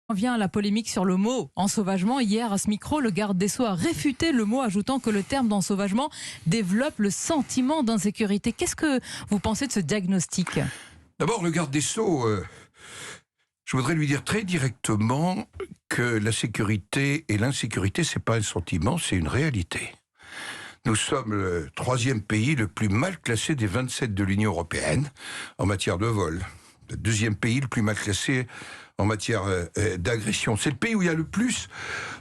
On vient à la polémique sur le mot ensauvagement. Hier, à ce micro, le garde des Sceaux a réfuté le mot, ajoutant que le terme d'ensauvagement développe le sentiment d'insécurité. Qu'est-ce que vous pensez de ce diagnostic ? D'abord, le garde des Sceaux, je voudrais lui dire très directement que la sécurité et l'insécurité, c'est pas un sentiment, c'est une réalité. Nous sommes le 3e pays le plus mal classé des 27 de l'Union européenne en matière de vol. Le 2e pays le plus mal classé en matière d'agression. C'est le pays où il y a le plus,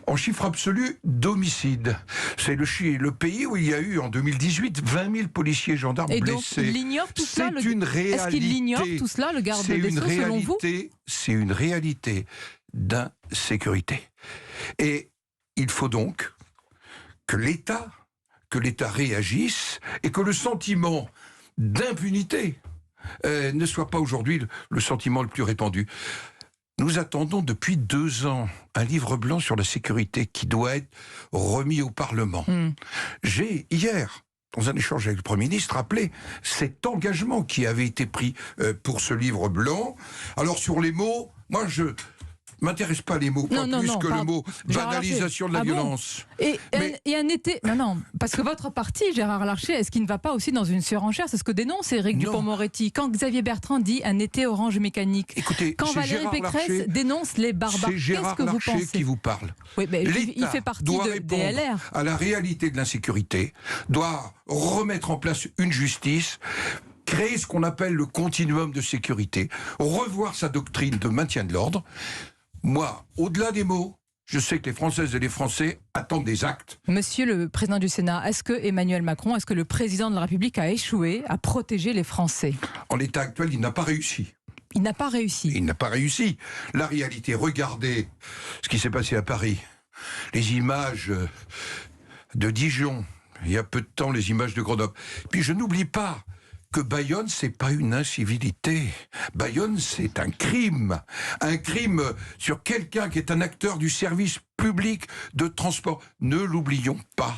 en chiffre absolu, d'homicides. C'est le pays où il y a eu, en 2018, 20 000 policiers et gendarmes blessés. Et donc, il ignore tout cela. C'est une réalité. Est-ce qu'il ignore tout cela, le garde des Sceaux, selon vous ? C'est une réalité d'insécurité. Et il faut donc que l'État réagisse et que le sentiment d'impunité ne soit pas aujourd'hui le sentiment le plus répandu. Nous attendons depuis 2 ans un livre blanc sur la sécurité qui doit être remis au Parlement. J'ai, hier, dans un échange avec le Premier ministre, rappelé cet engagement qui avait été pris pour ce livre blanc. Alors sur les mots, moi je m'intéresse pas les mots, pas plus que le mot banalisation de la violence. Et un été... Non, parce que votre parti, Gérard Larcher, est-ce qu'il ne va pas aussi dans une surenchère ? C'est ce que dénonce Éric Dupond-Moretti. Quand Xavier Bertrand dit un été orange mécanique, écoutez, quand Valérie Pécresse dénonce les barbares, qu'est-ce que vous pensez ? C'est Gérard Larcher qui vous parle. Oui, mais il fait partie des LR. À la réalité de l'insécurité, doit remettre en place une justice, créer ce qu'on appelle le continuum de sécurité, revoir sa doctrine de maintien de l'ordre. Moi, au-delà des mots, je sais que les Françaises et les Français attendent des actes. Monsieur le Président du Sénat, est-ce que Emmanuel Macron, est-ce que le Président de la République a échoué à protéger les Français ? En l'état actuel, il n'a pas réussi. Il n'a pas réussi. Il n'a pas réussi. La réalité, regardez ce qui s'est passé à Paris. Les images de Dijon, il y a peu de temps, les images de Grenoble. Puis je n'oublie pas que Bayonne, c'est pas une incivilité. Bayonne, c'est un crime. Un crime sur quelqu'un qui est un acteur du service public de transport. Ne l'oublions pas.